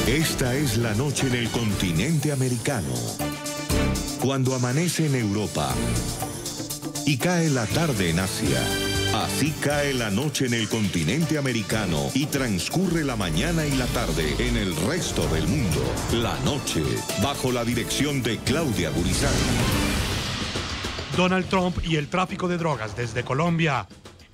Esta es la noche en el continente americano. Cuando amanece en Europa y cae la tarde en Asia. Así cae la noche en el continente americano y transcurre la mañana y la tarde en el resto del mundo. La noche, bajo la dirección de Claudia Gurizán. Donald Trump y el tráfico de drogas desde Colombia.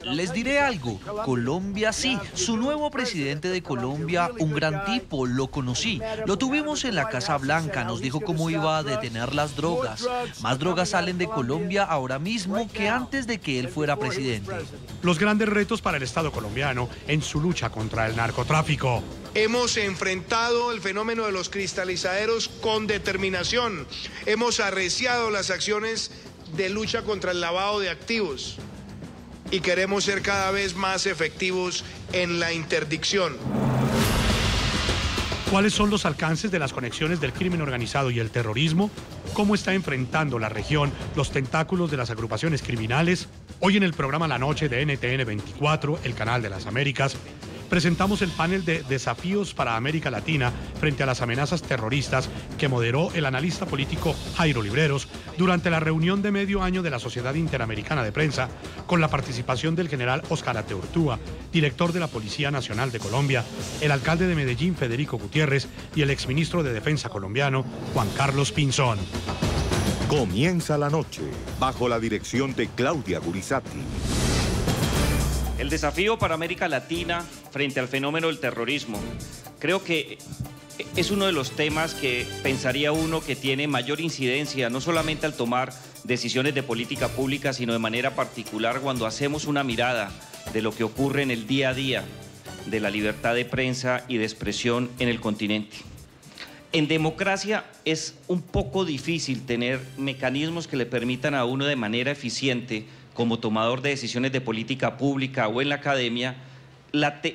Les diré algo, Colombia sí, su nuevo presidente de Colombia, un gran tipo, lo conocí, lo tuvimos en la Casa Blanca, nos dijo cómo iba a detener las drogas. Más drogas salen de Colombia ahora mismo que antes de que él fuera presidente. Los grandes retos para el Estado colombiano en su lucha contra el narcotráfico. Hemos enfrentado el fenómeno de los cristalizaderos con determinación, hemos arreciado las acciones de lucha contra el lavado de activos. Y queremos ser cada vez más efectivos en la interdicción. ¿Cuáles son los alcances de las conexiones del crimen organizado y el terrorismo? ¿Cómo está enfrentando la región los tentáculos de las agrupaciones criminales? Hoy en el programa La Noche de NTN 24, el canal de las Américas, presentamos el panel de desafíos para América Latina frente a las amenazas terroristas que moderó el analista político Jairo Libreros durante la reunión de medio año de la Sociedad Interamericana de Prensa con la participación del general Óscar Ateortúa, director de la Policía Nacional de Colombia, el alcalde de Medellín Federico Gutiérrez y el exministro de Defensa colombiano Juan Carlos Pinzón. Comienza la noche bajo la dirección de Claudia Gurizati. El desafío para América Latina frente al fenómeno del terrorismo, creo que es uno de los temas que pensaría uno que tiene mayor incidencia, no solamente al tomar decisiones de política pública, sino de manera particular cuando hacemos una mirada de lo que ocurre en el día a día de la libertad de prensa y de expresión en el continente. En democracia es un poco difícil tener mecanismos que le permitan a uno de manera eficiente, como tomador de decisiones de política pública o en la academia,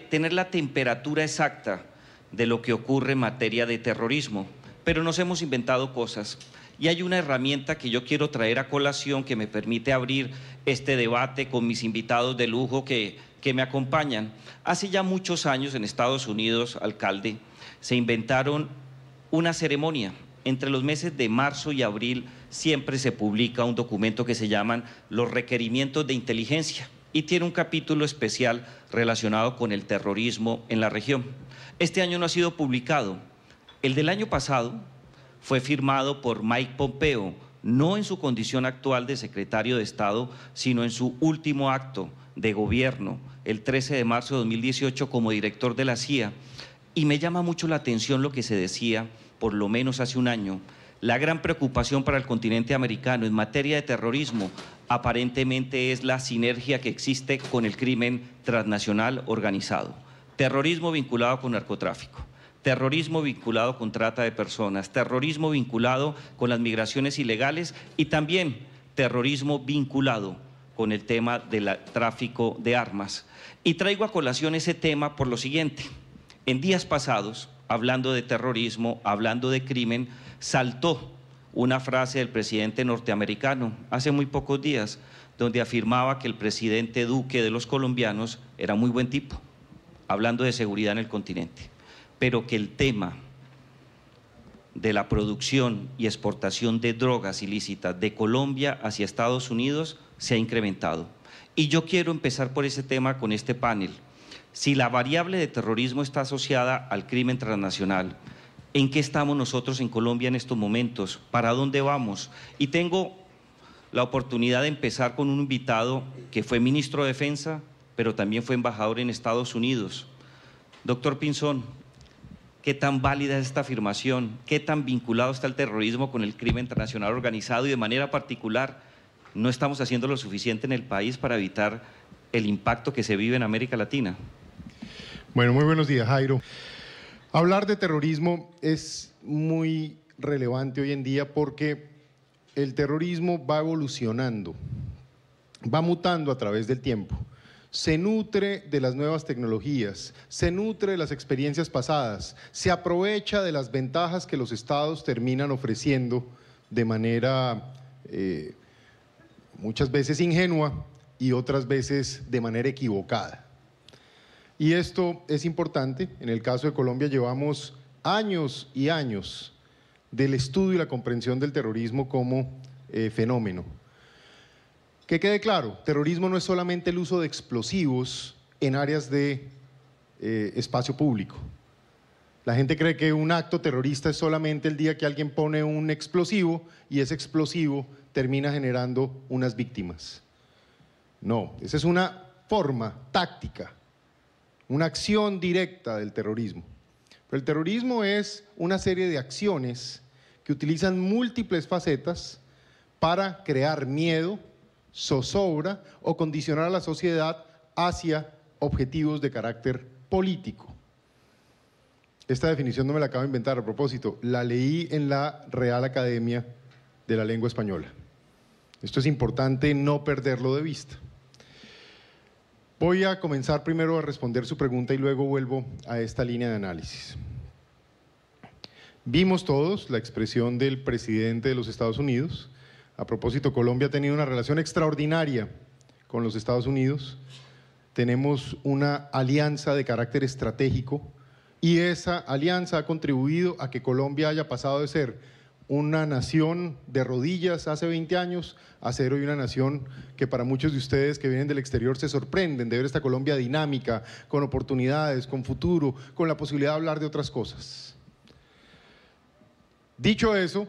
tener la temperatura exacta de lo que ocurre en materia de terrorismo. Pero nos hemos inventado cosas y hay una herramienta que yo quiero traer a colación que me permite abrir este debate con mis invitados de lujo que me acompañan. Hace ya muchos años en Estados Unidos, alcalde, se inventaron una ceremonia. Entre los meses de marzo y abril siempre se publica un documento que se llaman los requerimientos de inteligencia y tiene un capítulo especial relacionado con el terrorismo en la región. Este año no ha sido publicado. El del año pasado fue firmado por Mike Pompeo, no en su condición actual de secretario de Estado, sino en su último acto de gobierno, el 13 de marzo de 2018 como director de la CIA. Y me llama mucho la atención lo que se decía, por lo menos hace un año, la gran preocupación para el continente americano en materia de terrorismo aparentemente es la sinergia que existe con el crimen transnacional organizado. Terrorismo vinculado con narcotráfico, terrorismo vinculado con trata de personas, terrorismo vinculado con las migraciones ilegales y también terrorismo vinculado con el tema del tráfico de armas. Y traigo a colación ese tema por lo siguiente. En días pasados, hablando de terrorismo, hablando de crimen, saltó una frase del presidente norteamericano hace muy pocos días, donde afirmaba que el presidente Duque de los colombianos era muy buen tipo, hablando de seguridad en el continente, pero que el tema de la producción y exportación de drogas ilícitas de Colombia hacia Estados Unidos se ha incrementado. Y yo quiero empezar por ese tema con este panel. Si la variable de terrorismo está asociada al crimen transnacional, ¿en qué estamos nosotros en Colombia en estos momentos? ¿Para dónde vamos? Y tengo la oportunidad de empezar con un invitado que fue ministro de Defensa, pero también fue embajador en Estados Unidos. Doctor Pinzón, ¿qué tan válida es esta afirmación? ¿Qué tan vinculado está el terrorismo con el crimen transnacional organizado? Y de manera particular, ¿no estamos haciendo lo suficiente en el país para evitar el impacto que se vive en América Latina? Bueno, muy buenos días, Jairo. Hablar de terrorismo es muy relevante hoy en día porque el terrorismo va evolucionando, va mutando a través del tiempo, se nutre de las nuevas tecnologías, se nutre de las experiencias pasadas, se aprovecha de las ventajas que los estados terminan ofreciendo de manera muchas veces ingenua y otras veces de manera equivocada. Y esto es importante. En el caso de Colombia llevamos años y años del estudio y la comprensión del terrorismo como fenómeno. Que quede claro, terrorismo no es solamente el uso de explosivos en áreas de espacio público. La gente cree que un acto terrorista es solamente el día que alguien pone un explosivo y ese explosivo termina generando unas víctimas. No, esa es una forma táctica, una acción directa del terrorismo. Pero el terrorismo es una serie de acciones que utilizan múltiples facetas para crear miedo, zozobra o condicionar a la sociedad hacia objetivos de carácter político. Esta definición no me la acabo de inventar, a propósito, la leí en la Real Academia de la Lengua Española. Esto es importante no perderlo de vista. Voy a comenzar primero a responder su pregunta y luego vuelvo a esta línea de análisis. Vimos todos la expresión del presidente de los Estados Unidos. A propósito, Colombia ha tenido una relación extraordinaria con los Estados Unidos. Tenemos una alianza de carácter estratégico y esa alianza ha contribuido a que Colombia haya pasado de ser una nación de rodillas hace 20 años a ser hoy una nación que para muchos de ustedes que vienen del exterior se sorprenden de ver esta Colombia dinámica, con oportunidades, con futuro, con la posibilidad de hablar de otras cosas. Dicho eso,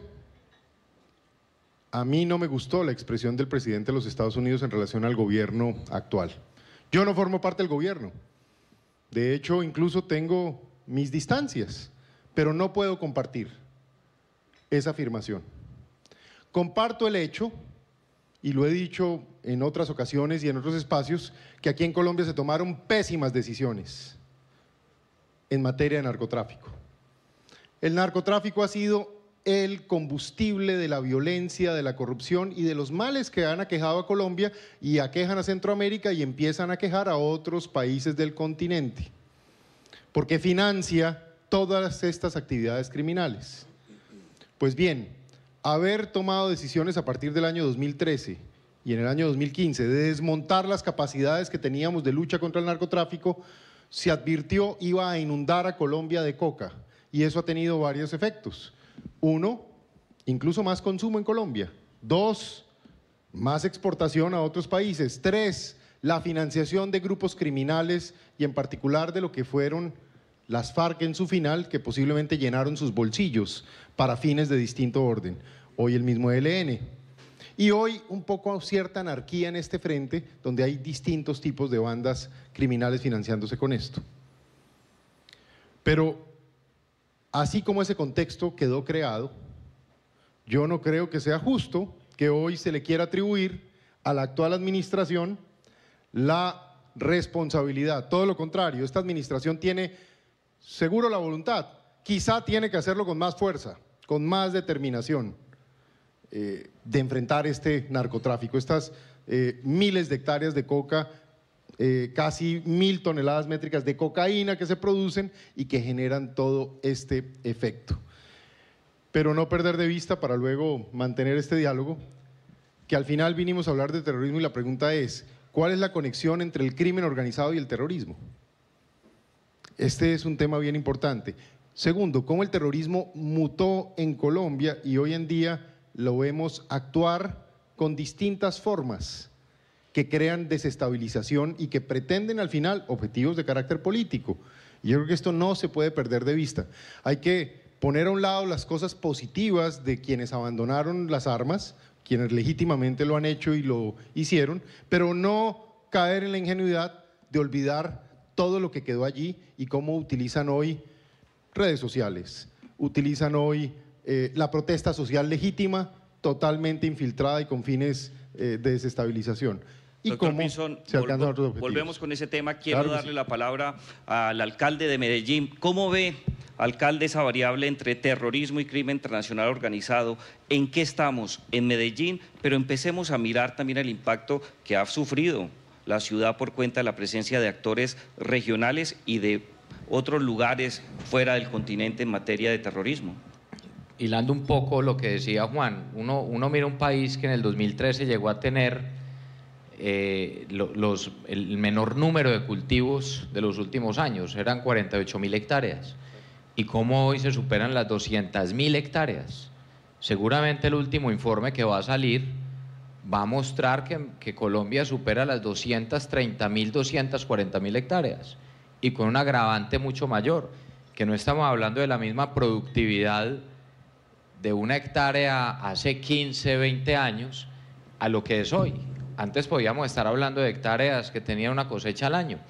a mí no me gustó la expresión del presidente de los Estados Unidos en relación al gobierno actual. Yo no formo parte del gobierno. De hecho, incluso tengo mis distancias, pero no puedo compartir esa afirmación. Comparto el hecho, y lo he dicho en otras ocasiones y en otros espacios, que aquí en Colombia se tomaron pésimas decisiones en materia de narcotráfico. El narcotráfico ha sido el combustible de la violencia, de la corrupción y de los males que han aquejado a Colombia y aquejan a Centroamérica y empiezan a aquejar a otros países del continente, porque financia todas estas actividades criminales. Pues bien, haber tomado decisiones a partir del año 2013 y en el año 2015 de desmontar las capacidades que teníamos de lucha contra el narcotráfico, se advirtió iba a inundar a Colombia de coca y eso ha tenido varios efectos. Uno, incluso más consumo en Colombia. Dos, más exportación a otros países. Tres, la financiación de grupos criminales y en particular de lo que fueron las FARC en su final, que posiblemente llenaron sus bolsillos para fines de distinto orden. Hoy el mismo ELN. Y hoy un poco cierta anarquía en este frente, donde hay distintos tipos de bandas criminales financiándose con esto. Pero así como ese contexto quedó creado, yo no creo que sea justo que hoy se le quiera atribuir a la actual administración la responsabilidad. Todo lo contrario, esta administración tiene seguro la voluntad, quizá tiene que hacerlo con más fuerza, con más determinación de enfrentar este narcotráfico, estas miles de hectáreas de coca, casi 1000 toneladas métricas de cocaína que se producen y que generan todo este efecto. Pero no perder de vista, para luego mantener este diálogo, que al final vinimos a hablar de terrorismo y la pregunta es, ¿cuál es la conexión entre el crimen organizado y el terrorismo? Este es un tema bien importante. Segundo, cómo el terrorismo mutó en Colombia y hoy en día lo vemos actuar con distintas formas que crean desestabilización y que pretenden al final objetivos de carácter político. Y yo creo que esto no se puede perder de vista. Hay que poner a un lado las cosas positivas de quienes abandonaron las armas, quienes legítimamente lo han hecho y lo hicieron, pero no caer en la ingenuidad de olvidar todo lo que quedó allí y cómo utilizan hoy redes sociales, utilizan hoy la protesta social legítima, totalmente infiltrada y con fines de desestabilización. Y Doctor cómo Pinzón, se alcanzan otros objetivos. volvemos con ese tema. Quiero Claro que darle sí. la palabra al alcalde de Medellín. ¿Cómo ve, alcalde, esa variable entre terrorismo y crimen transnacional organizado? ¿En qué estamos en Medellín? Pero empecemos a mirar también el impacto que ha sufrido la ciudad por cuenta de la presencia de actores regionales y de otros lugares fuera del continente en materia de terrorismo. Hilando un poco lo que decía Juan, uno mira un país que en el 2013 llegó a tener el menor número de cultivos de los últimos años, eran 48.000 hectáreas, y cómo hoy se superan las 200.000 hectáreas. Seguramente el último informe que va a salir va a mostrar que Colombia supera las 230.000, 240.000 hectáreas, y con un agravante mucho mayor, que no estamos hablando de la misma productividad de una hectárea hace 15, 20 años a lo que es hoy. Antes podíamos estar hablando de hectáreas que tenían una cosecha al año.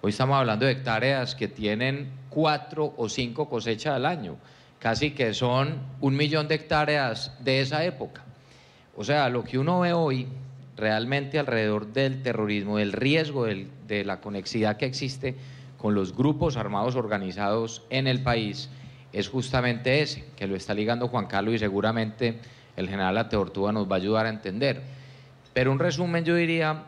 Hoy estamos hablando de hectáreas que tienen 4 o 5 cosechas al año. Casi que son 1 millón de hectáreas de esa época. O sea, lo que uno ve hoy realmente alrededor del terrorismo, del riesgo de la conexidad que existe con los grupos armados organizados en el país, es justamente ese, que lo está ligando Juan Carlos y seguramente el general Ateortúa nos va a ayudar a entender. Pero un resumen yo diría,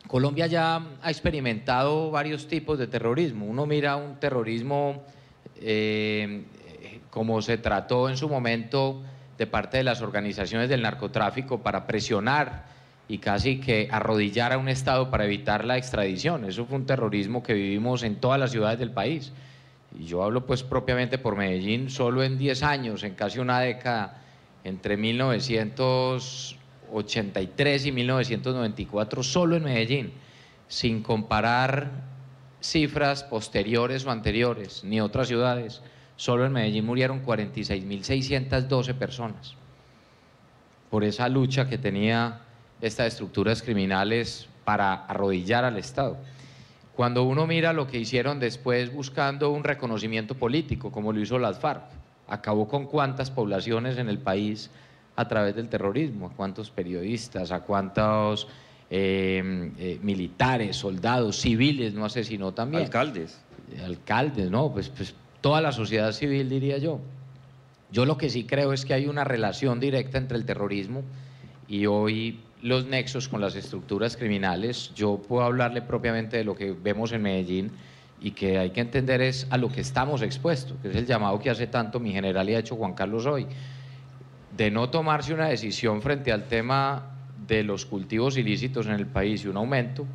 Colombia ya ha experimentado varios tipos de terrorismo. Uno mira un terrorismo como se trató en su momento de parte de las organizaciones del narcotráfico para presionar y casi que arrodillar a un Estado para evitar la extradición. Eso fue un terrorismo que vivimos en todas las ciudades del país. Y yo hablo pues propiamente por Medellín, solo en 10 años, en casi una década, entre 1983 y 1994, solo en Medellín, sin comparar cifras posteriores o anteriores, ni otras ciudades, solo en Medellín murieron 46.612 personas por esa lucha que tenía estas estructuras criminales para arrodillar al Estado. Cuando uno mira lo que hicieron después buscando un reconocimiento político, como lo hizo las FARC, acabó con cuántas poblaciones en el país a través del terrorismo, a cuántos periodistas, a cuántos militares, soldados, civiles no asesinó también. Alcaldes. Alcaldes, no, pues toda la sociedad civil, diría yo. Yo lo que sí creo es que hay una relación directa entre el terrorismo y hoy los nexos con las estructuras criminales. Yo puedo hablarle propiamente de lo que vemos en Medellín y que hay que entender es a lo que estamos expuestos, que es el llamado que hace tanto mi general y ha hecho Juan Carlos hoy, de no tomarse una decisión frente al tema de los cultivos ilícitos en el país y un aumento,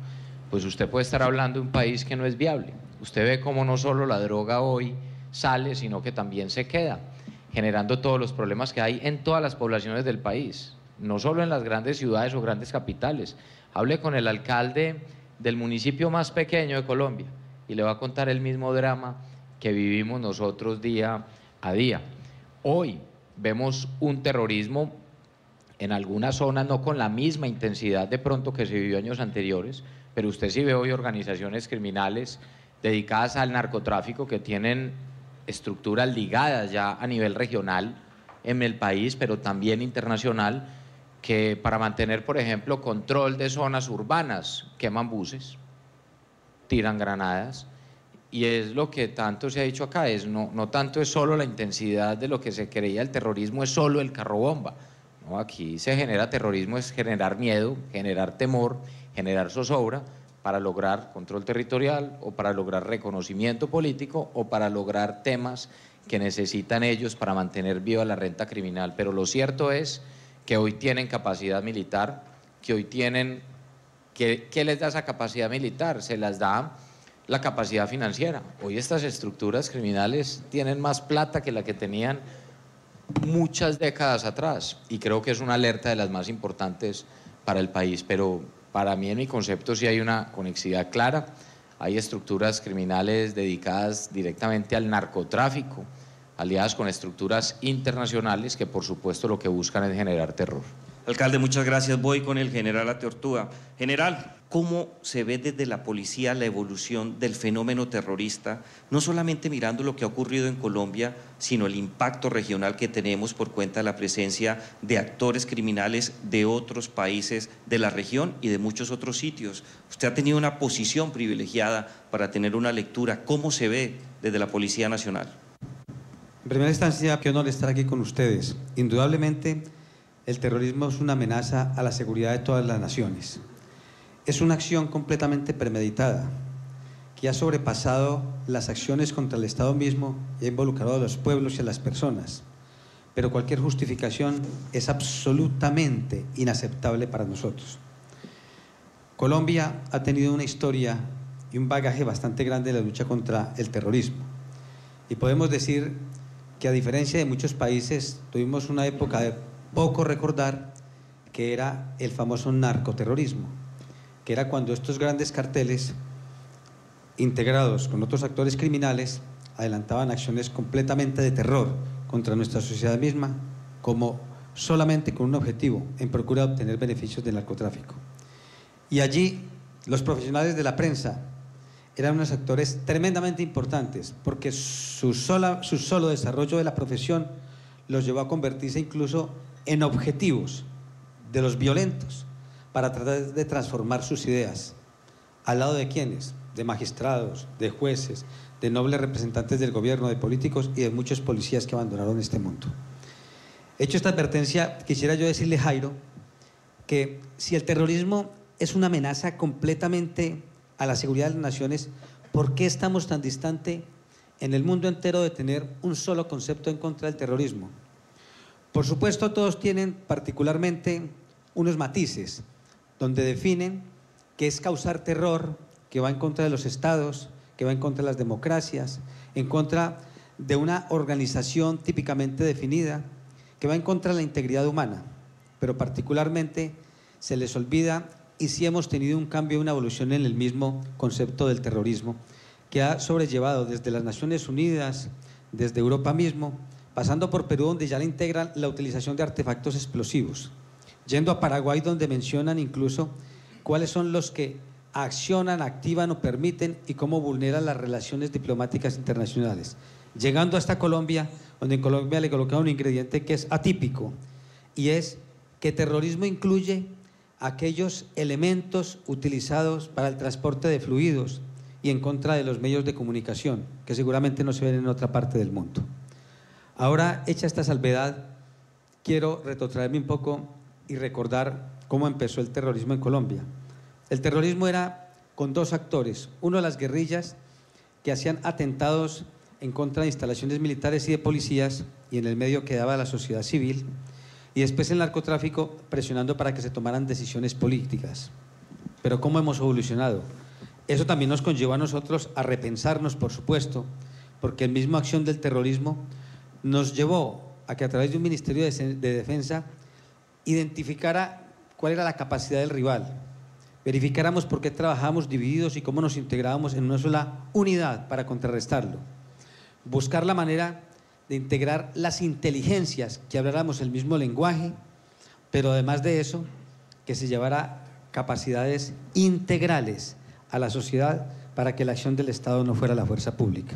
pues usted puede estar hablando de un país que no es viable. Usted ve cómo no solo la droga hoy sale, sino que también se queda, generando todos los problemas que hay en todas las poblaciones del país, no solo en las grandes ciudades o grandes capitales. Hable con el alcalde del municipio más pequeño de Colombia y le va a contar el mismo drama que vivimos nosotros día a día. Hoy vemos un terrorismo en algunas zonas, no con la misma intensidad de pronto que se vivió años anteriores, pero usted sí ve hoy organizaciones criminales dedicadas al narcotráfico que tienen estructuras ligadas ya a nivel regional en el país, pero también internacional, que para mantener, por ejemplo, control de zonas urbanas, queman buses, tiran granadas, y es lo que tanto se ha dicho acá, no tanto es solo la intensidad de lo que se creía el terrorismo, es solo el carro bomba. No, aquí se genera terrorismo, es generar miedo, generar temor, generar zozobra para lograr control territorial o para lograr reconocimiento político o para lograr temas que necesitan ellos para mantener viva la renta criminal. Pero lo cierto es que hoy tienen capacidad militar, que hoy tienen, ¿qué les da esa capacidad militar? Se las da la capacidad financiera. Hoy estas estructuras criminales tienen más plata que la que tenían muchas décadas atrás y creo que es una alerta de las más importantes para el país, pero para mí en mi concepto sí hay una conexidad clara. Hay estructuras criminales dedicadas directamente al narcotráfico, aliadas con estructuras internacionales que por supuesto lo que buscan es generar terror. Alcalde, muchas gracias. Voy con el general Ateortúa. General, ¿cómo se ve desde la policía la evolución del fenómeno terrorista, no solamente mirando lo que ha ocurrido en Colombia, sino el impacto regional que tenemos por cuenta de la presencia de actores criminales de otros países de la región y de muchos otros sitios? Usted ha tenido una posición privilegiada para tener una lectura. ¿Cómo se ve desde la Policía Nacional? En primera instancia, qué honor estar aquí con ustedes. Indudablemente, el terrorismo es una amenaza a la seguridad de todas las naciones. Es una acción completamente premeditada, que ha sobrepasado las acciones contra el Estado mismo y ha involucrado a los pueblos y a las personas. Pero cualquier justificación es absolutamente inaceptable para nosotros. Colombia ha tenido una historia y un bagaje bastante grande en la lucha contra el terrorismo. Y podemos decir que a diferencia de muchos países, tuvimos una época de poco recordar que era el famoso narcoterrorismo, que era cuando estos grandes carteles, integrados con otros actores criminales, adelantaban acciones completamente de terror contra nuestra sociedad misma, como solamente con un objetivo, en procura de obtener beneficios del narcotráfico. Y allí los profesionales de la prensa eran unos actores tremendamente importantes, porque su solo desarrollo de la profesión los llevó a convertirse incluso en objetivos de los violentos para tratar de transformar sus ideas. ¿Al lado de quiénes? De magistrados, de jueces, de nobles representantes del gobierno, de políticos y de muchos policías que abandonaron este mundo. Hecho esta advertencia, quisiera yo decirle, Jairo, que si el terrorismo es una amenaza completamente a la seguridad de las naciones, ¿por qué estamos tan distante en el mundo entero de tener un solo concepto en contra del terrorismo? Por supuesto, todos tienen particularmente unos matices, donde definen que es causar terror, que va en contra de los estados, que va en contra de las democracias, en contra de una organización típicamente definida, que va en contra de la integridad humana, pero particularmente se les olvida, y sí hemos tenido un cambio, una evolución en el mismo concepto del terrorismo, que ha sobrellevado desde las Naciones Unidas, desde Europa mismo, pasando por Perú, donde ya le integran la utilización de artefactos explosivos, yendo a Paraguay, donde mencionan incluso cuáles son los que accionan, activan o permiten y cómo vulneran las relaciones diplomáticas internacionales, llegando hasta Colombia, donde en Colombia le colocan un ingrediente que es atípico, y es que terrorismo incluye aquellos elementos utilizados para el transporte de fluidos y en contra de los medios de comunicación, que seguramente no se ven en otra parte del mundo. Ahora, hecha esta salvedad, quiero retrotraerme un poco y recordar cómo empezó el terrorismo en Colombia. El terrorismo era con dos actores, uno las guerrillas, que hacían atentados en contra de instalaciones militares y de policías, y en el medio quedaba la sociedad civil, y después el narcotráfico presionando para que se tomaran decisiones políticas. Pero ¿cómo hemos evolucionado? Eso también nos conlleva a nosotros a repensarnos, por supuesto, porque el mismo acción del terrorismo nos llevó a que a través de un Ministerio de Defensa identificara cuál era la capacidad del rival, verificáramos por qué trabajábamos divididos y cómo nos integrábamos en una sola unidad para contrarrestarlo, buscar la manera de integrar las inteligencias, que habláramos el mismo lenguaje, pero además de eso, que se llevara capacidades integrales a la sociedad para que la acción del Estado no fuera la fuerza pública.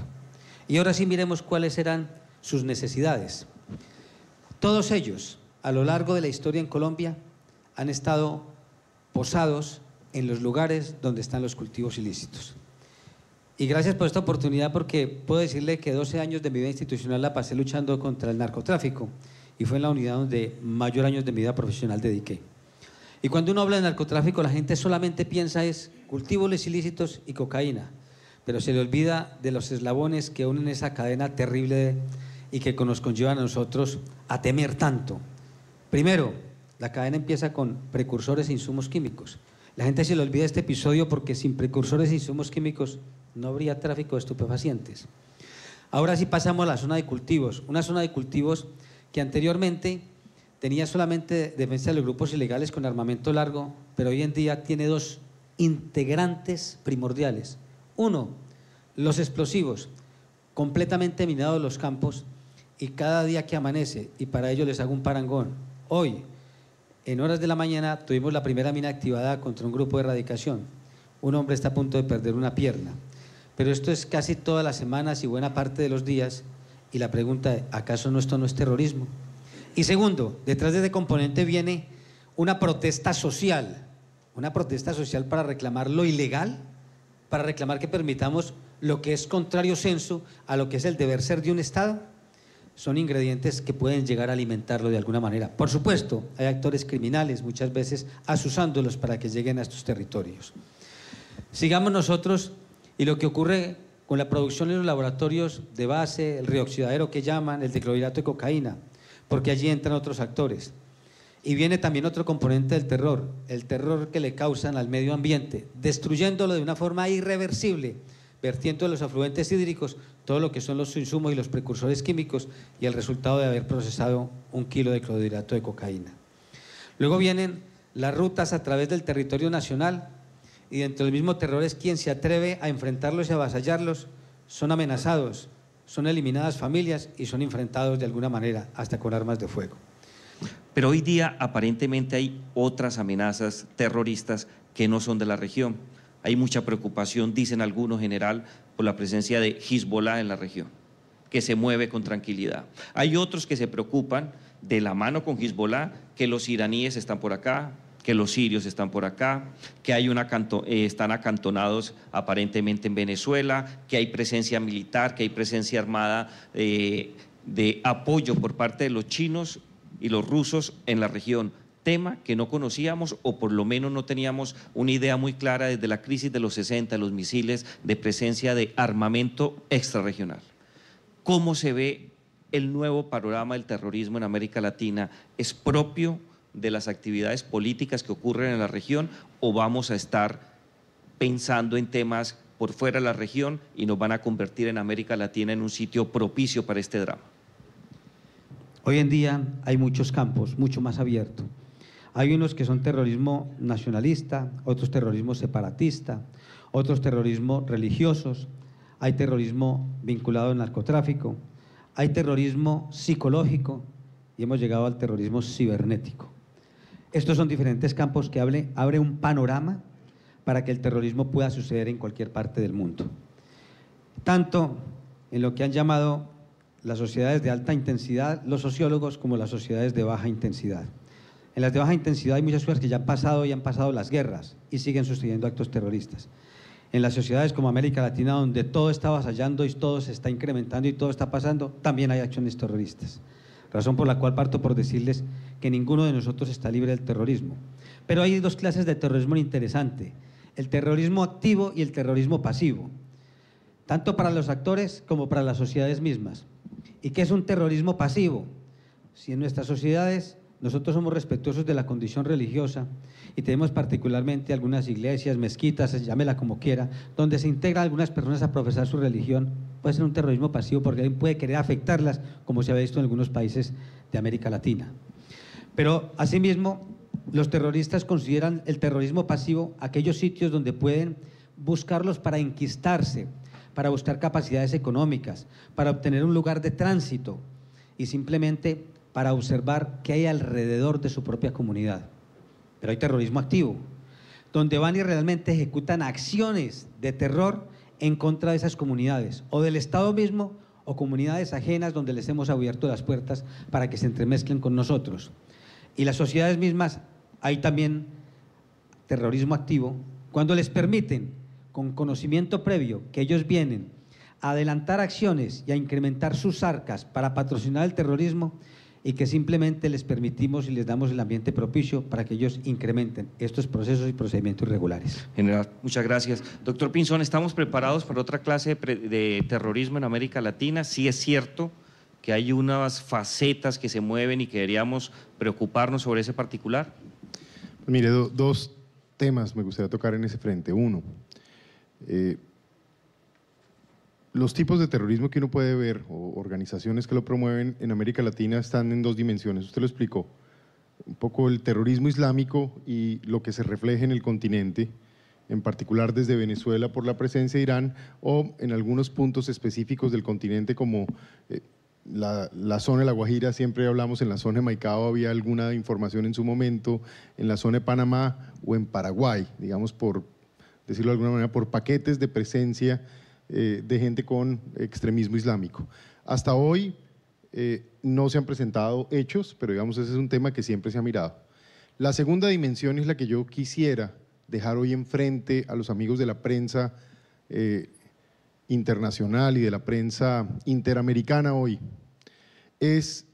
Y ahora sí miremos cuáles eran sus necesidades. Todos ellos, a lo largo de la historia en Colombia, han estado posados en los lugares donde están los cultivos ilícitos. Y gracias por esta oportunidad, porque puedo decirle que 12 años de mi vida institucional la pasé luchando contra el narcotráfico, y fue en la unidad donde mayor años de mi vida profesional dediqué. Y cuando uno habla de narcotráfico, la gente solamente piensa es cultivos ilícitos y cocaína, pero se le olvida de los eslabones que unen esa cadena terrible y que nos conllevan a nosotros a temer tanto. Primero, la cadena empieza con precursores e insumos químicos. La gente se le olvida este episodio porque sin precursores e insumos químicos no habría tráfico de estupefacientes. Ahora sí pasamos a la zona de cultivos, una zona de cultivos que anteriormente tenía solamente defensa de los grupos ilegales con armamento largo, pero hoy en día tiene dos integrantes primordiales. Uno, los explosivos, completamente minados los campos, y cada día que amanece, y para ello les hago un parangón, hoy, en horas de la mañana, tuvimos la primera mina activada contra un grupo de erradicación. Un hombre está a punto de perder una pierna. Pero esto es casi todas las semanas y buena parte de los días, y la pregunta es, ¿acaso esto no es terrorismo? Y segundo, detrás de ese componente viene una protesta social para reclamar lo ilegal, para reclamar que permitamos lo que es contrario sensu a lo que es el deber ser de un Estado. Son ingredientes que pueden llegar a alimentarlo de alguna manera. Por supuesto, hay actores criminales, muchas veces asusándolos para que lleguen a estos territorios. Sigamos nosotros, y lo que ocurre con la producción en los laboratorios de base, el rioxidadero que llaman, el diclorhidrato de cocaína, porque allí entran otros actores. Y viene también otro componente del terror, el terror que le causan al medio ambiente, destruyéndolo de una forma irreversible, vertiendo de los afluentes hídricos todo lo que son los insumos y los precursores químicos y el resultado de haber procesado 1 kilo de clorhidrato de cocaína. Luego vienen las rutas a través del territorio nacional y dentro del mismo terror es quien se atreve a enfrentarlos y avasallarlos, son amenazados, son eliminadas familias y son enfrentados de alguna manera hasta con armas de fuego. Pero hoy día aparentemente hay otras amenazas terroristas que no son de la región. Hay mucha preocupación, dicen algunos, general, por la presencia de Hezbollah en la región, que se mueve con tranquilidad. Hay otros que se preocupan de la mano con Hezbollah, que los iraníes están por acá, que los sirios están por acá, que hay están acantonados aparentemente en Venezuela, que hay presencia militar, que hay presencia armada de apoyo por parte de los chinos y los rusos en la región. Tema que no conocíamos o por lo menos no teníamos una idea muy clara desde la crisis de los 60, los misiles, de presencia de armamento extrarregional. ¿Cómo se ve el nuevo panorama del terrorismo en América Latina? ¿Es propio de las actividades políticas que ocurren en la región o vamos a estar pensando en temas por fuera de la región y nos van a convertir en América Latina en un sitio propicio para este drama? Hoy en día hay muchos campos, mucho más abiertos. Hay unos que son terrorismo nacionalista, otros terrorismo separatista, otros terrorismo religiosos, hay terrorismo vinculado al narcotráfico, hay terrorismo psicológico y hemos llegado al terrorismo cibernético. Estos son diferentes campos que abre un panorama para que el terrorismo pueda suceder en cualquier parte del mundo. Tanto en lo que han llamado las sociedades de alta intensidad, los sociólogos, como las sociedades de baja intensidad. En las de baja intensidad hay muchas cosas que ya han pasado y han pasado las guerras y siguen sucediendo actos terroristas. En las sociedades como América Latina, donde todo está avasallando y todo se está incrementando y todo está pasando, también hay acciones terroristas. Razón por la cual parto por decirles que ninguno de nosotros está libre del terrorismo. Pero hay dos clases de terrorismo interesantes, el terrorismo activo y el terrorismo pasivo, tanto para los actores como para las sociedades mismas. ¿Y qué es un terrorismo pasivo? Si en nuestras sociedades nosotros somos respetuosos de la condición religiosa y tenemos particularmente algunas iglesias, mezquitas, llámela como quiera, donde se integran algunas personas a profesar su religión, puede ser un terrorismo pasivo porque alguien puede querer afectarlas, como se ha visto en algunos países de América Latina. Pero asimismo, los terroristas consideran el terrorismo pasivo aquellos sitios donde pueden buscarlos para enquistarse, para buscar capacidades económicas, para obtener un lugar de tránsito y simplemente para observar qué hay alrededor de su propia comunidad. Pero hay terrorismo activo, donde van y realmente ejecutan acciones de terror en contra de esas comunidades, o del Estado mismo, o comunidades ajenas donde les hemos abierto las puertas para que se entremezclen con nosotros. Y las sociedades mismas, hay también terrorismo activo, cuando les permiten, con conocimiento previo, que ellos vienen a adelantar acciones y a incrementar sus arcas para patrocinar el terrorismo, y que simplemente les permitimos y les damos el ambiente propicio para que ellos incrementen estos procesos y procedimientos irregulares. General, muchas gracias. Doctor Pinzón, ¿estamos preparados para otra clase de terrorismo en América Latina? Sí es cierto que hay unas facetas que se mueven y que deberíamos preocuparnos sobre ese particular. Pues mire, dos temas me gustaría tocar en ese frente. Uno, los tipos de terrorismo que uno puede ver o organizaciones que lo promueven en América Latina están en dos dimensiones, usted lo explicó, un poco el terrorismo islámico y lo que se refleja en el continente, en particular desde Venezuela por la presencia de Irán o en algunos puntos específicos del continente como la zona de La Guajira, siempre hablamos en la zona de Maicao, había alguna información en su momento, en la zona de Panamá o en Paraguay, digamos por decirlo de alguna manera, por paquetes de presencia de gente con extremismo islámico. Hasta hoy no se han presentado hechos, pero digamos ese es un tema que siempre se ha mirado. La segunda dimensión es la que yo quisiera dejar hoy enfrente a los amigos de la prensa internacional y de la prensa interamericana hoy, es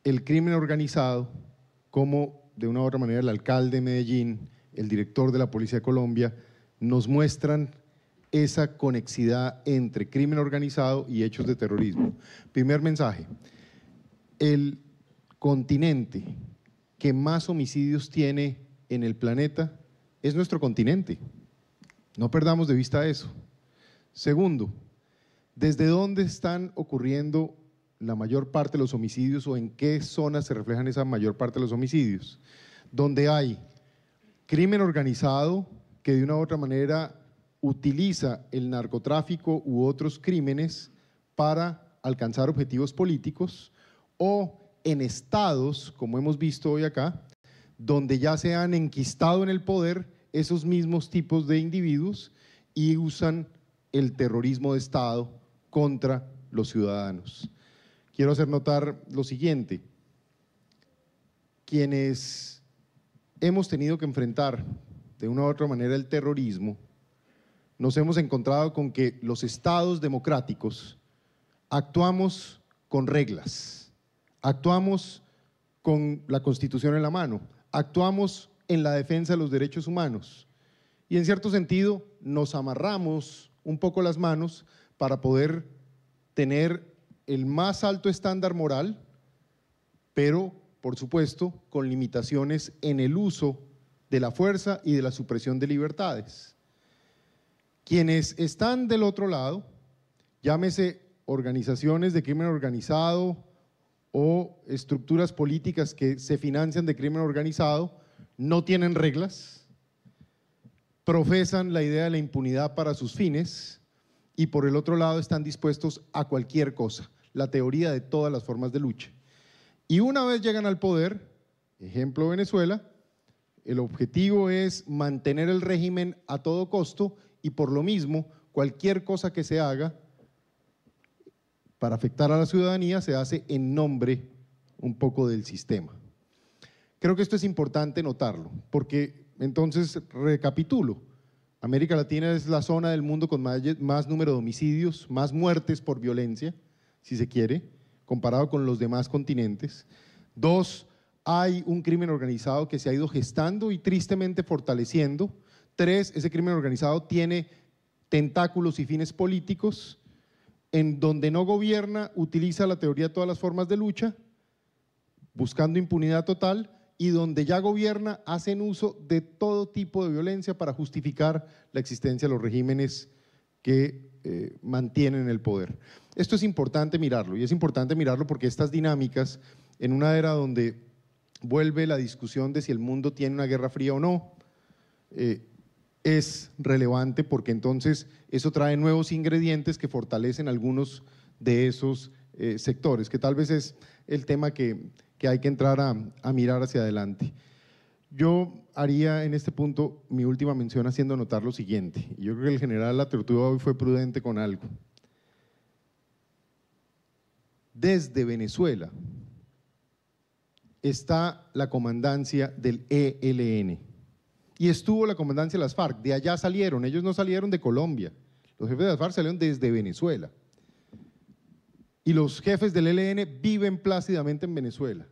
el crimen organizado, como de una u otra manera el alcalde de Medellín, el director de la Policía de Colombia, nos muestran esa conexidad entre crimen organizado y hechos de terrorismo. Primer mensaje, el continente que más homicidios tiene en el planeta es nuestro continente. No perdamos de vista eso. Segundo, ¿desde dónde están ocurriendo la mayor parte de los homicidios o en qué zonas se reflejan esa mayor parte de los homicidios? Donde hay crimen organizado que de una u otra manera utiliza el narcotráfico u otros crímenes para alcanzar objetivos políticos, o en estados, como hemos visto hoy acá, donde ya se han enquistado en el poder esos mismos tipos de individuos y usan el terrorismo de Estado contra los ciudadanos. Quiero hacer notar lo siguiente: quienes hemos tenido que enfrentar de una u otra manera el terrorismo, nos hemos encontrado con que los estados democráticos actuamos con reglas, actuamos con la Constitución en la mano, actuamos en la defensa de los derechos humanos y en cierto sentido nos amarramos un poco las manos para poder tener el más alto estándar moral, pero por supuesto con limitaciones en el uso de la fuerza y de la supresión de libertades. Quienes están del otro lado, llámese organizaciones de crimen organizado o estructuras políticas que se financian de crimen organizado, no tienen reglas, profesan la idea de la impunidad para sus fines y por el otro lado están dispuestos a cualquier cosa, la teoría de todas las formas de lucha. Y una vez llegan al poder, ejemplo Venezuela, el objetivo es mantener el régimen a todo costo y por lo mismo cualquier cosa que se haga para afectar a la ciudadanía se hace en nombre un poco del sistema. Creo que esto es importante notarlo, porque entonces recapitulo, América Latina es la zona del mundo con más número de homicidios, más muertes por violencia, si se quiere, comparado con los demás continentes. 2, hay un crimen organizado que se ha ido gestando y tristemente fortaleciendo. 3, ese crimen organizado tiene tentáculos y fines políticos. En donde no gobierna, utiliza la teoría de todas las formas de lucha, buscando impunidad total, y donde ya gobierna, hacen uso de todo tipo de violencia para justificar la existencia de los regímenes que mantienen el poder. Esto es importante mirarlo, y es importante mirarlo porque estas dinámicas, en una era donde vuelve la discusión de si el mundo tiene una guerra fría o no, es relevante porque entonces eso trae nuevos ingredientes que fortalecen algunos de esos sectores, que tal vez es el tema que hay que entrar a mirar hacia adelante. Yo haría en este punto mi última mención haciendo notar lo siguiente, y yo creo que el general Latortúa hoy fue prudente con algo. Desde Venezuela está la comandancia del ELN y estuvo la comandancia de las FARC, de allá salieron, ellos no salieron de Colombia, los jefes de las FARC salieron desde Venezuela y los jefes del ELN viven plácidamente en Venezuela.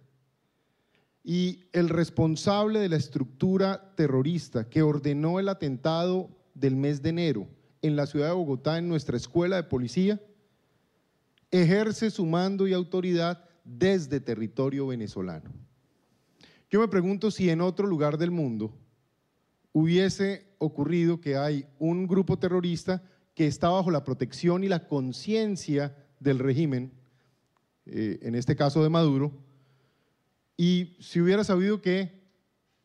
Y el responsable de la estructura terrorista que ordenó el atentado del mes de enero en la ciudad de Bogotá, en nuestra escuela de policía, ejerce su mando y autoridad desde territorio venezolano. Yo me pregunto si en otro lugar del mundo hubiese ocurrido que hay un grupo terrorista que está bajo la protección y la conciencia del régimen, en este caso de Maduro, y si hubiera sabido que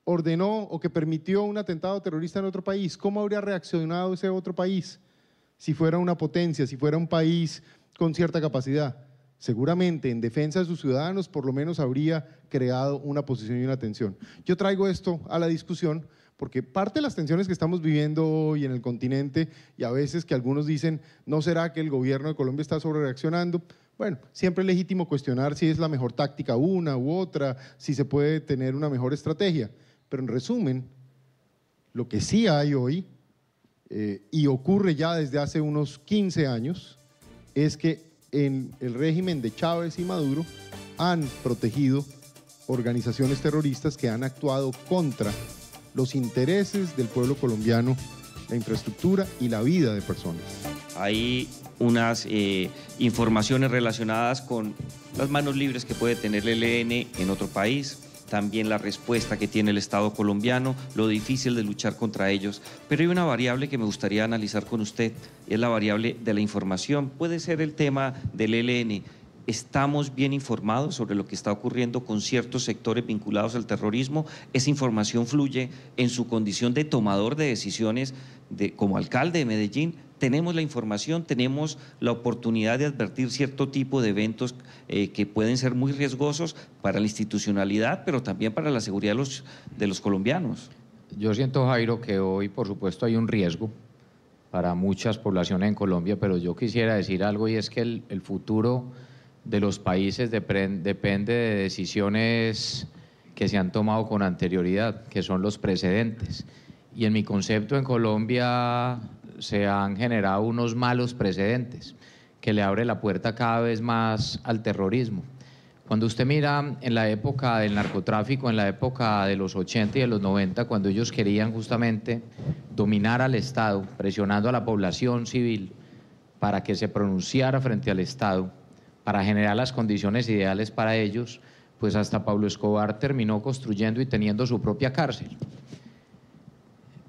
ordenó o que permitió un atentado terrorista en otro país, ¿cómo habría reaccionado ese otro país? Si fuera una potencia, si fuera un país con cierta capacidad, seguramente en defensa de sus ciudadanos por lo menos habría creado una posición y una tensión. Yo traigo esto a la discusión porque parte de las tensiones que estamos viviendo hoy en el continente y a veces que algunos dicen, ¿no será que el gobierno de Colombia está sobrereaccionando? Bueno, siempre es legítimo cuestionar si es la mejor táctica una u otra, si se puede tener una mejor estrategia, pero en resumen, lo que sí hay hoy, y ocurre ya desde hace unos 15 años, es que en el régimen de Chávez y Maduro han protegido organizaciones terroristas que han actuado contra los intereses del pueblo colombiano, la infraestructura y la vida de personas. Hay unas informaciones relacionadas con las manos libres que puede tener el ELN en otro país, también la respuesta que tiene el Estado colombiano, lo difícil de luchar contra ellos. Pero hay una variable que me gustaría analizar con usted, y es la variable de la información. Puede ser el tema del ELN. ¿Estamos bien informados sobre lo que está ocurriendo con ciertos sectores vinculados al terrorismo? ¿Esa información fluye en su condición de tomador de decisiones como alcalde de Medellín? ¿Tenemos la información? ¿Tenemos la oportunidad de advertir cierto tipo de eventos que pueden ser muy riesgosos para la institucionalidad, pero también para la seguridad de los colombianos? Yo siento, Jairo, que hoy, por supuesto, hay un riesgo para muchas poblaciones en Colombia, pero yo quisiera decir algo, y es que el futuro de los países depende de decisiones que se han tomado con anterioridad, que son los precedentes. Y en mi concepto, en Colombia se han generado unos malos precedentes que le abre la puerta cada vez más al terrorismo. Cuando usted mira en la época del narcotráfico, en la época de los 80 y de los 90, cuando ellos querían justamente dominar al Estado, presionando a la población civil para que se pronunciara frente al Estado, para generar las condiciones ideales para ellos, pues hasta Pablo Escobar terminó construyendo y teniendo su propia cárcel.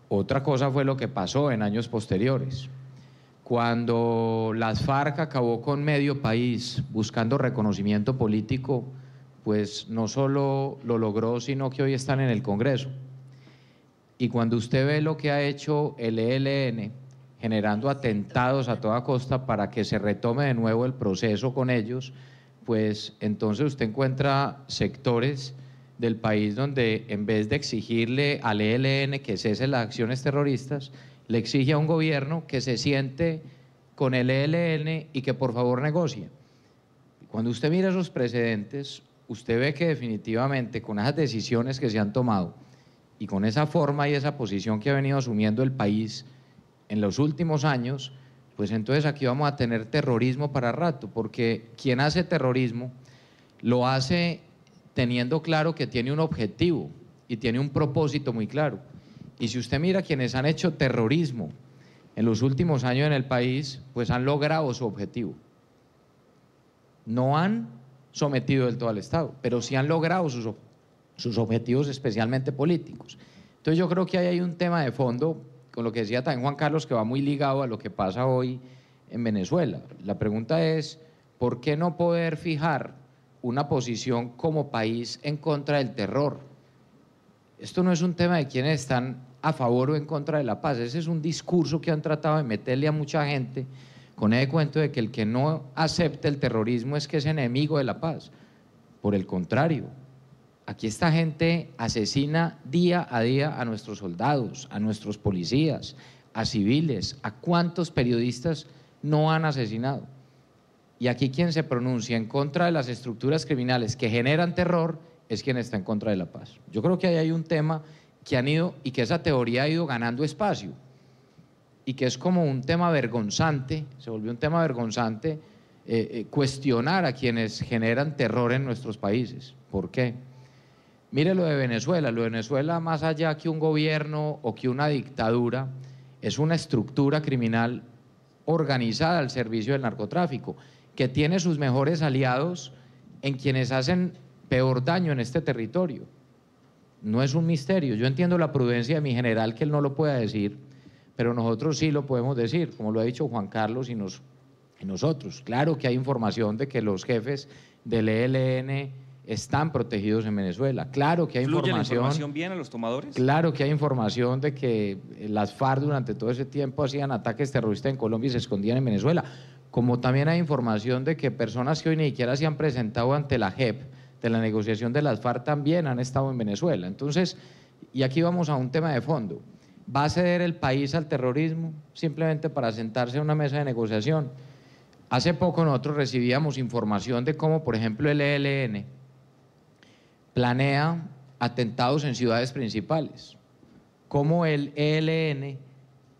Otra cosa fue lo que pasó en años posteriores. Cuando las FARC acabó con medio país buscando reconocimiento político, pues no solo lo logró, sino que hoy están en el Congreso. Y cuando usted ve lo que ha hecho el ELN, generando atentados a toda costa para que se retome de nuevo el proceso con ellos, pues entonces usted encuentra sectores del país donde en vez de exigirle al ELN que cese las acciones terroristas, le exige a un gobierno que se siente con el ELN y que por favor negocie. Cuando usted mira esos precedentes, usted ve que definitivamente con esas decisiones que se han tomado y con esa forma y esa posición que ha venido asumiendo el país en los últimos años, pues entonces aquí vamos a tener terrorismo para rato, porque quien hace terrorismo lo hace teniendo claro que tiene un objetivo y tiene un propósito muy claro. Y si usted mira quienes han hecho terrorismo en los últimos años en el país, pues han logrado su objetivo. No han sometido del todo al Estado, pero sí han logrado sus objetivos, especialmente políticos. Entonces yo creo que ahí hay un tema de fondo, con lo que decía también Juan Carlos, que va muy ligado a lo que pasa hoy en Venezuela. La pregunta es, ¿por qué no poder fijar una posición como país en contra del terror? Esto no es un tema de quienes están a favor o en contra de la paz, ese es un discurso que han tratado de meterle a mucha gente con ese cuento de que el que no acepte el terrorismo es que es enemigo de la paz. Por el contrario, aquí esta gente asesina día a día a nuestros soldados, a nuestros policías, a civiles, a cuántos periodistas no han asesinado. Y aquí quien se pronuncia en contra de las estructuras criminales que generan terror es quien está en contra de la paz. Yo creo que ahí hay un tema que han ido y que esa teoría ha ido ganando espacio y que es como un tema vergonzante, se volvió un tema vergonzante cuestionar a quienes generan terror en nuestros países. ¿Por qué? Mire lo de Venezuela más allá que un gobierno o que una dictadura, es una estructura criminal organizada al servicio del narcotráfico, que tiene sus mejores aliados en quienes hacen peor daño en este territorio. No es un misterio, yo entiendo la prudencia de mi general que él no lo pueda decir, pero nosotros sí lo podemos decir, como lo ha dicho Juan Carlos y nosotros. Claro que hay información de que los jefes del ELN están protegidos en Venezuela. Claro que hay ¿Fluye la información bien a los tomadores? Claro que hay información de que las FARC durante todo ese tiempo hacían ataques terroristas en Colombia y se escondían en Venezuela. Como también hay información de que personas que hoy ni siquiera se han presentado ante la JEP de la negociación de las FARC también han estado en Venezuela. Entonces, y aquí vamos a un tema de fondo. ¿Va a ceder el país al terrorismo simplemente para sentarse a una mesa de negociación? Hace poco nosotros recibíamos información de cómo, por ejemplo, el ELN planea atentados en ciudades principales, cómo el ELN,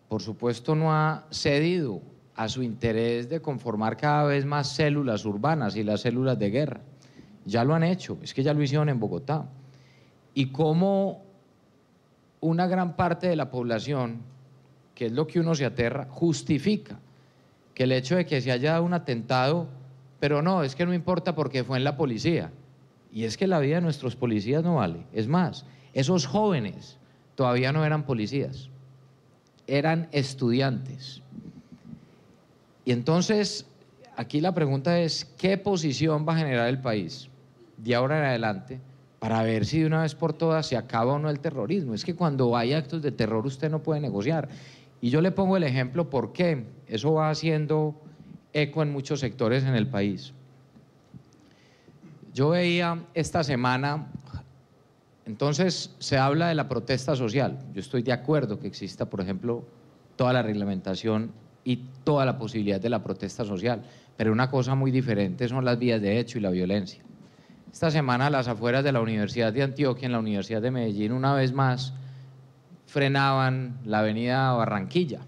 por supuesto, no ha cedido a su interés de conformar cada vez más células urbanas y las células de guerra. Ya lo han hecho, es que ya lo hicieron en Bogotá. Y cómo una gran parte de la población, que es lo que uno se aterra, justifica que el hecho de que se haya dado un atentado, pero no, es que no importa porque fue en la policía. y es que la vida de nuestros policías no vale. Es más, esos jóvenes todavía no eran policías, eran estudiantes. Y entonces, aquí la pregunta es, ¿qué posición va a generar el país de ahora en adelante para ver si de una vez por todas se acaba o no el terrorismo? Es que cuando hay actos de terror usted no puede negociar. Y yo le pongo el ejemplo por qué eso va haciendo eco en muchos sectores en el país. Yo veía esta semana, entonces se habla de la protesta social. Yo estoy de acuerdo que exista, por ejemplo, toda la reglamentación y toda la posibilidad de la protesta social, pero una cosa muy diferente son las vías de hecho y la violencia. Esta semana a las afueras de la Universidad de Antioquia, en la Universidad de Medellín, una vez más frenaban la avenida Barranquilla,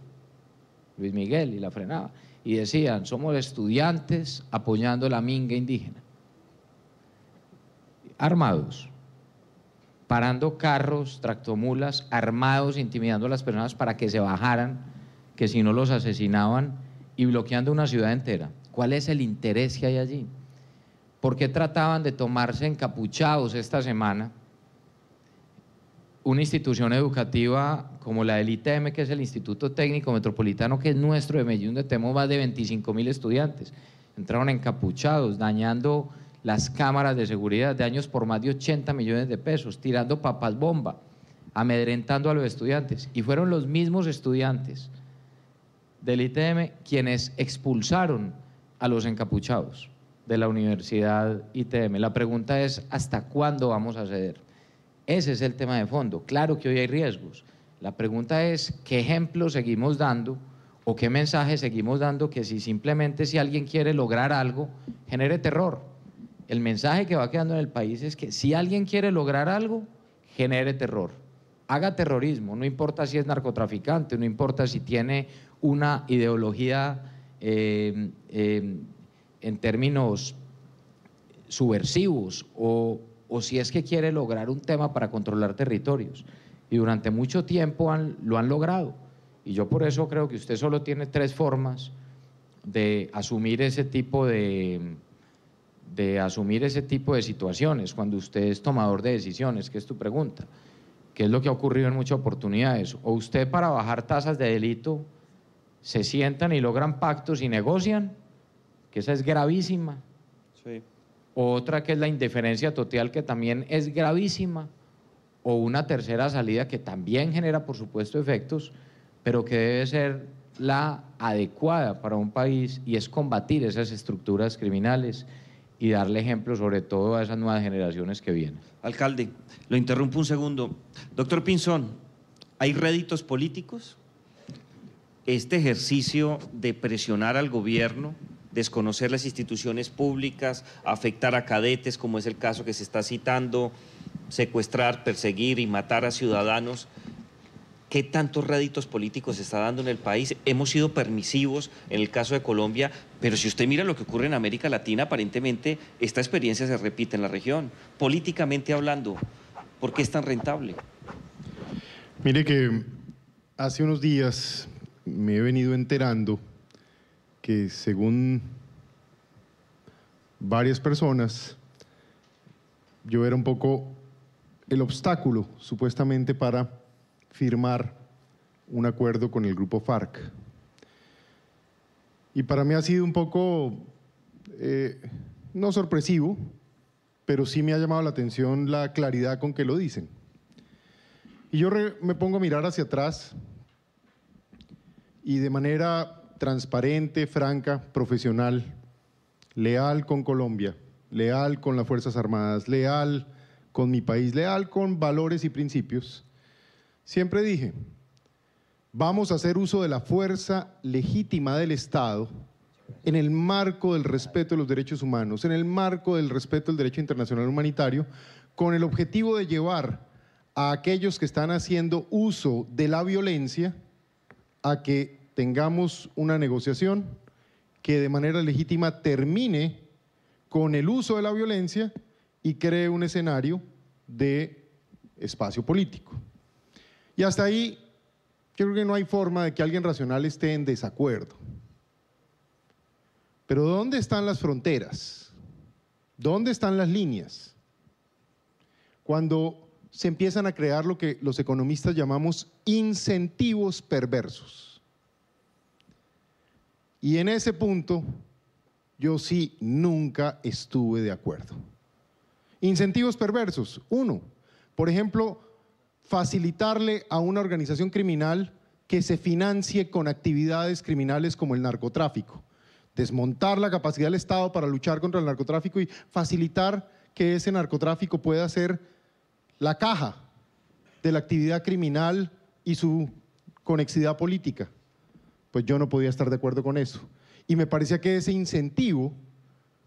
Luis Miguel, y la frenaban, y decían, somos estudiantes apoyando la minga indígena. Armados, parando carros, tractomulas, armados, intimidando a las personas para que se bajaran, que si no los asesinaban, y bloqueando una ciudad entera. ¿Cuál es el interés que hay allí? ¿Por qué trataban de tomarse encapuchados esta semana una institución educativa como la del ITM, que es el Instituto Técnico Metropolitano, que es nuestro de Medellín, donde tenemos más de 25.000 estudiantes? Entraron encapuchados, dañando las cámaras de seguridad, daños por más de 80 millones de pesos, tirando papas bomba, amedrentando a los estudiantes. Y fueron los mismos estudiantes del ITM quienes expulsaron a los encapuchados de la Universidad ITM. La pregunta es, ¿hasta cuándo vamos a ceder? Ese es el tema de fondo. Claro que hoy hay riesgos. La pregunta es, ¿qué ejemplo seguimos dando o qué mensaje seguimos dando que si simplemente si alguien quiere lograr algo, genere terror? El mensaje que va quedando en el país es que si alguien quiere lograr algo, genere terror. Haga terrorismo, no importa si es narcotraficante, no importa si tiene una ideología en términos subversivos o si es que quiere lograr un tema para controlar territorios. Y durante mucho tiempo lo han logrado. Y yo por eso creo que usted solo tiene 3 formas de asumir ese tipo de situaciones cuando usted es tomador de decisiones, que es tu pregunta. ¿Qué es lo que ha ocurrido en muchas oportunidades? O usted, para bajar tasas de delito, se sientan y logran pactos y negocian, que esa es gravísima. Sí. Otra que es la indiferencia total, que también es gravísima, o una tercera salida que también genera, por supuesto, efectos, pero que debe ser la adecuada para un país, y es combatir esas estructuras criminales y darle ejemplo sobre todo a esas nuevas generaciones que vienen. Alcalde, lo interrumpo un segundo. Doctor Pinzón, ¿hay réditos políticos? Este ejercicio de presionar al gobierno, desconocer las instituciones públicas, afectar a cadetes, como es el caso que se está citando, secuestrar, perseguir y matar a ciudadanos, ¿qué tantos réditos políticos se está dando en el país? Hemos sido permisivos en el caso de Colombia, pero si usted mira lo que ocurre en América Latina, aparentemente esta experiencia se repite en la región. Políticamente hablando, ¿por qué es tan rentable? Mire que hace unos días me he venido enterando que, según varias personas, yo era un poco el obstáculo, supuestamente, para firmar un acuerdo con el grupo FARC. Y para mí ha sido un poco, no sorpresivo, pero sí me ha llamado la atención la claridad con que lo dicen. Y yo me pongo a mirar hacia atrás y de manera transparente, franca, profesional, leal con Colombia, leal con las Fuerzas Armadas, leal con mi país, leal con valores y principios, siempre dije, vamos a hacer uso de la fuerza legítima del Estado en el marco del respeto de los derechos humanos, en el marco del respeto del derecho internacional humanitario, con el objetivo de llevar a aquellos que están haciendo uso de la violencia a que tengamos una negociación que de manera legítima termine con el uso de la violencia y cree un escenario de espacio político. Y hasta ahí yo creo que no hay forma de que alguien racional esté en desacuerdo. Pero ¿dónde están las fronteras? ¿Dónde están las líneas? cuando se empiezan a crear lo que los economistas llamamos incentivos perversos. Y en ese punto yo sí nunca estuve de acuerdo. Incentivos perversos. Uno, por ejemplo, facilitarle a una organización criminal que se financie con actividades criminales como el narcotráfico. Desmontar la capacidad del Estado para luchar contra el narcotráfico y facilitar que ese narcotráfico pueda ser la caja de la actividad criminal y su conexidad política. Pues yo no podía estar de acuerdo con eso. Y me parecía que ese incentivo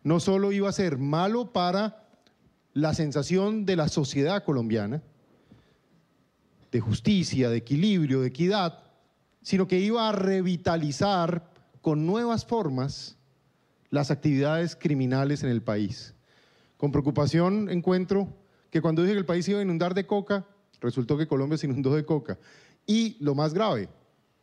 no solo iba a ser malo para la sensación de la sociedad colombiana, de justicia, de equilibrio, de equidad, sino que iba a revitalizar con nuevas formas las actividades criminales en el país. Con preocupación encuentro que cuando dije que el país iba a inundar de coca, resultó que Colombia se inundó de coca. Y lo más grave,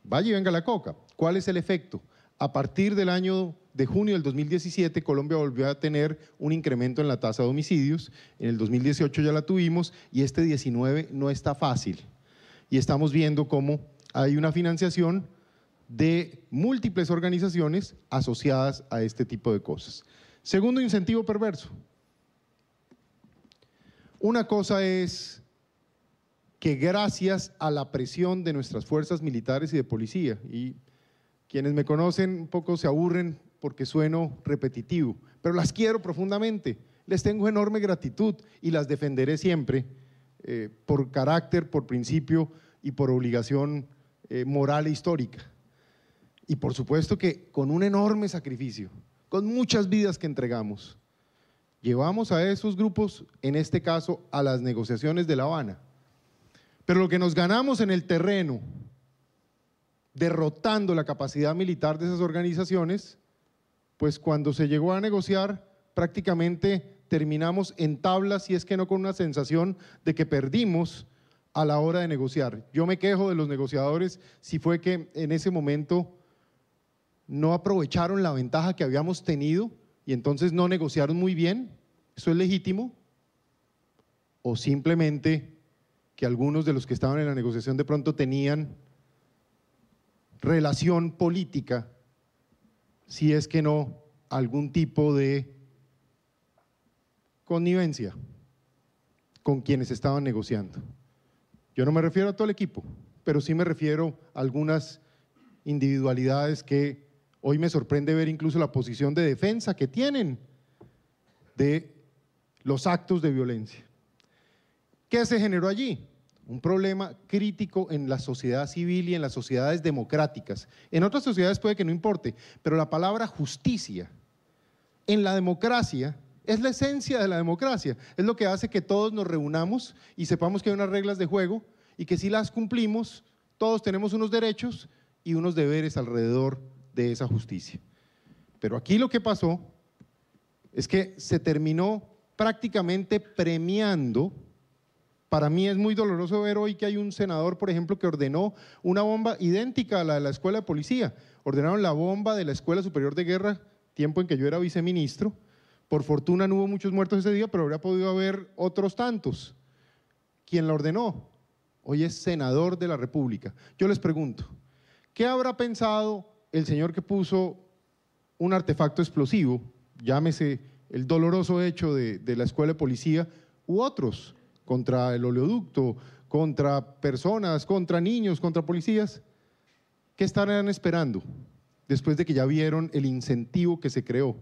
vaya y venga la coca. ¿Cuál es el efecto? A partir del año de junio del 2017, Colombia volvió a tener un incremento en la tasa de homicidios. En el 2018 ya la tuvimos y este 19 no está fácil. Y estamos viendo cómo hay una financiación de múltiples organizaciones asociadas a este tipo de cosas. Segundo incentivo perverso. Una cosa es que gracias a la presión de nuestras fuerzas militares y de policía, y quienes me conocen un poco se aburren porque sueno repetitivo, pero las quiero profundamente, les tengo enorme gratitud y las defenderé siempre por carácter, por principio y por obligación moral e histórica. Y por supuesto que con un enorme sacrificio, con muchas vidas que entregamos, llevamos a esos grupos, en este caso, a las negociaciones de La Habana. Pero lo que nos ganamos en el terreno, derrotando la capacidad militar de esas organizaciones, pues cuando se llegó a negociar, prácticamente terminamos en tablas, si es que no con una sensación de que perdimos a la hora de negociar. Yo me quejo de los negociadores si fue que en ese momento no aprovecharon la ventaja que habíamos tenido y entonces no negociaron muy bien, eso es legítimo, o simplemente que algunos de los que estaban en la negociación de pronto tenían relación política, si es que no algún tipo de connivencia con quienes estaban negociando. Yo no me refiero a todo el equipo, pero sí me refiero a algunas individualidades que hoy me sorprende ver incluso la posición de defensa que tienen de los actos de violencia. ¿Qué se generó allí? Un problema crítico en la sociedad civil y en las sociedades democráticas. En otras sociedades puede que no importe, pero la palabra justicia en la democracia es la esencia de la democracia, es lo que hace que todos nos reunamos y sepamos que hay unas reglas de juego y que si las cumplimos, todos tenemos unos derechos y unos deberes alrededor de esa justicia. Pero aquí lo que pasó es que se terminó prácticamente premiando. Para mí es muy doloroso ver hoy que hay un senador, por ejemplo, que ordenó una bomba idéntica a la de la Escuela de Policía. Ordenaron la bomba de la Escuela Superior de Guerra, tiempo en que yo era viceministro. Por fortuna no hubo muchos muertos ese día, pero habría podido haber otros tantos. ¿Quién la ordenó? Hoy es senador de la República. Yo les pregunto, ¿qué habrá pensado el señor que puso un artefacto explosivo, llámese el doloroso hecho de la Escuela de Policía, u otros, contra el oleoducto, contra personas, contra niños, contra policías? ¿Qué estarán esperando después de que ya vieron el incentivo que se creó?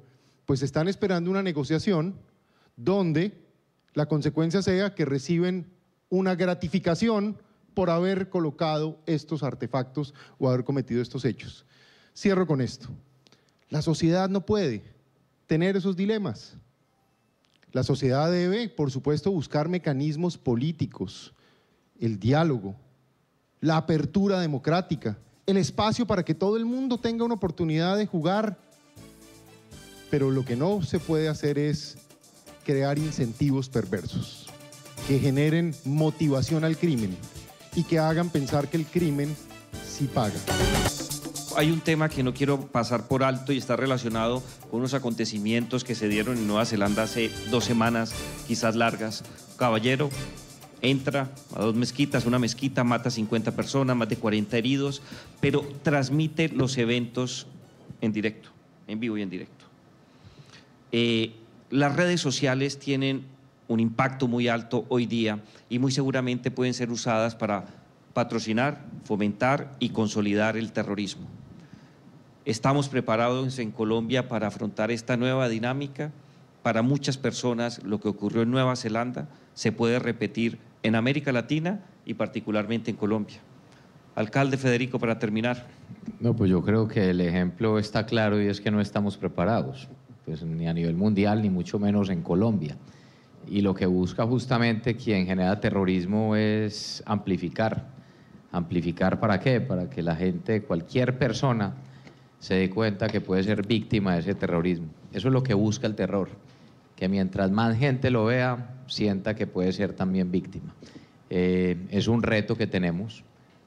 Pues están esperando una negociación donde la consecuencia sea que reciben una gratificación por haber colocado estos artefactos o haber cometido estos hechos. Cierro con esto. La sociedad no puede tener esos dilemas. La sociedad debe, por supuesto, buscar mecanismos políticos, el diálogo, la apertura democrática, el espacio para que todo el mundo tenga una oportunidad de jugar. Pero lo que no se puede hacer es crear incentivos perversos que generen motivación al crimen y que hagan pensar que el crimen sí paga. hay un tema que no quiero pasar por alto y está relacionado con unos acontecimientos que se dieron en Nueva Zelanda hace 2 semanas, quizás largas. Caballero entra a 2 mezquitas, una mezquita, mata a 50 personas, más de 40 heridos, pero transmite los eventos en directo, en vivo y en directo. Las redes sociales tienen un impacto muy alto hoy día y muy seguramente pueden ser usadas para patrocinar, fomentar y consolidar el terrorismo. ¿Estamos preparados en Colombia para afrontar esta nueva dinámica? Para muchas personas lo que ocurrió en Nueva Zelanda se puede repetir en América Latina y particularmente en Colombia. Alcalde Federico, para terminar. No, pues yo creo que el ejemplo está claro y es que no estamos preparados, pues ni a nivel mundial ni mucho menos en Colombia. Y lo que busca justamente quien genera terrorismo es amplificar. ¿Amplificar para qué? Para que la gente, cualquier persona, se dé cuenta que puede ser víctima de ese terrorismo. Eso es lo que busca el terror, que mientras más gente lo vea, sienta que puede ser también víctima. Es un reto que tenemos,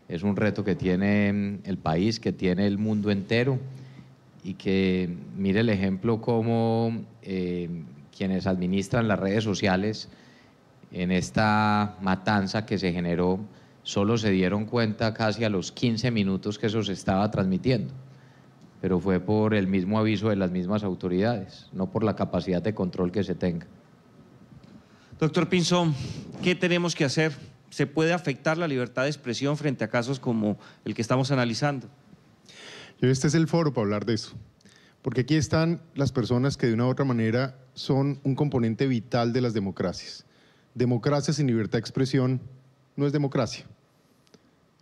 es un reto que tiene el país, que tiene el mundo entero, y que mire el ejemplo como quienes administran las redes sociales en esta matanza que se generó, solo se dieron cuenta casi a los 15 minutos que eso se estaba transmitiendo, pero fue por el mismo aviso de las mismas autoridades, no por la capacidad de control que se tenga. Doctor Pinzón, ¿qué tenemos que hacer? ¿Se puede afectar la libertad de expresión frente a casos como el que estamos analizando? Este es el foro para hablar de eso, porque aquí están las personas que de una u otra manera son un componente vital de las democracias. Democracia sin libertad de expresión no es democracia.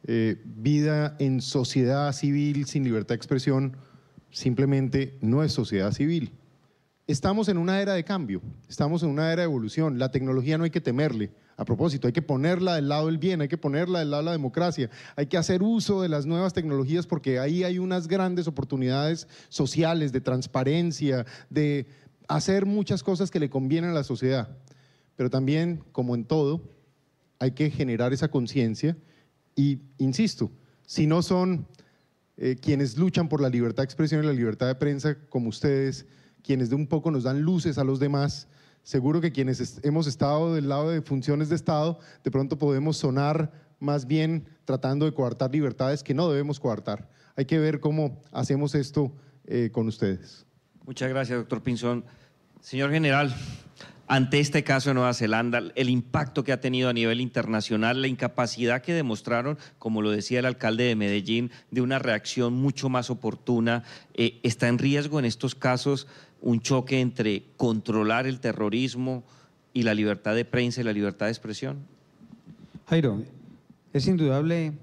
Vida en sociedad civil sin libertad de expresión simplemente no es sociedad civil. Estamos en una era de cambio, estamos en una era de evolución. La tecnología no hay que temerle. A propósito, hay que ponerla del lado del bien, hay que ponerla del lado de la democracia, hay que hacer uso de las nuevas tecnologías porque ahí hay unas grandes oportunidades sociales, de transparencia, de hacer muchas cosas que le convienen a la sociedad. Pero también, como en todo, hay que generar esa conciencia y, insisto, si no son quienes luchan por la libertad de expresión y la libertad de prensa como ustedes, quienes de un poco nos dan luces a los demás, seguro que quienes hemos estado del lado de funciones de Estado, de pronto podemos sonar más bien tratando de coartar libertades que no debemos coartar. Hay que ver cómo hacemos esto con ustedes. Muchas gracias, doctor Pinzón. Señor general, ante este caso de Nueva Zelanda, el impacto que ha tenido a nivel internacional, la incapacidad que demostraron, como lo decía el alcalde de Medellín, de una reacción mucho más oportuna, ¿está en riesgo en estos casos un choque entre controlar el terrorismo y la libertad de prensa y la libertad de expresión? Jairo, es indudable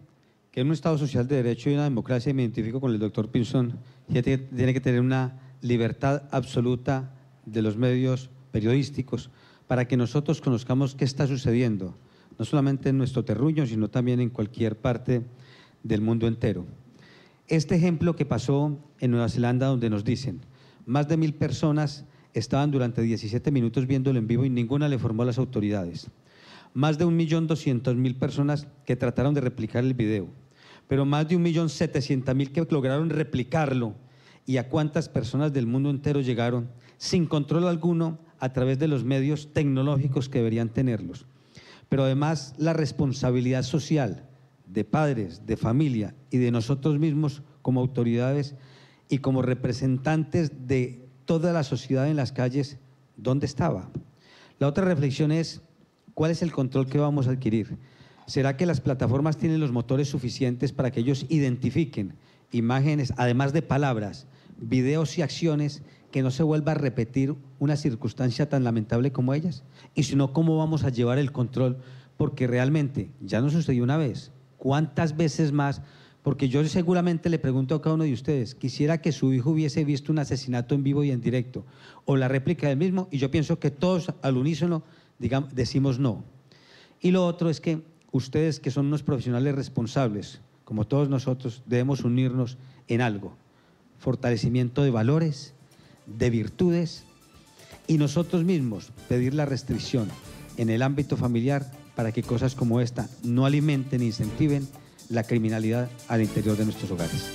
que en un Estado social de derecho y una democracia, y me identifico con el doctor Pinzón, tiene que tener una libertad absoluta de los medios periodísticos para que nosotros conozcamos qué está sucediendo, no solamente en nuestro terruño, sino también en cualquier parte del mundo entero. Este ejemplo que pasó en Nueva Zelanda, donde nos dicen más de 1000 personas estaban durante 17 minutos viéndolo en vivo y ninguna le informó a las autoridades. Más de 1.200.000 personas que trataron de replicar el video, pero más de 1.700.000 que lograron replicarlo. ¿Y a cuántas personas del mundo entero llegaron sin control alguno a través de los medios tecnológicos que deberían tenerlos? Pero además la responsabilidad social de padres, de familia y de nosotros mismos como autoridades y como representantes de toda la sociedad en las calles, ¿dónde estaba? La otra reflexión es, ¿cuál es el control que vamos a adquirir? ¿Será que las plataformas tienen los motores suficientes para que ellos identifiquen imágenes, además de palabras, videos y acciones, que no se vuelva a repetir una circunstancia tan lamentable como ellas? Y si no, ¿cómo vamos a llevar el control? Porque realmente, ya nos sucedió una vez, ¿cuántas veces más? Porque yo seguramente le pregunto a cada uno de ustedes, quisiera que su hijo hubiese visto un asesinato en vivo y en directo, o la réplica del mismo, y yo pienso que todos al unísono decimos no. Y lo otro es que ustedes, que son unos profesionales responsables, como todos nosotros, debemos unirnos en algo: fortalecimiento de valores, de virtudes, y nosotros mismos pedir la restricción en el ámbito familiar para que cosas como esta no alimenten e incentiven la criminalidad al interior de nuestros hogares.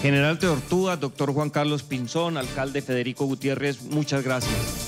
General Tortuga, doctor Juan Carlos Pinzón, alcalde Federico Gutiérrez, muchas gracias.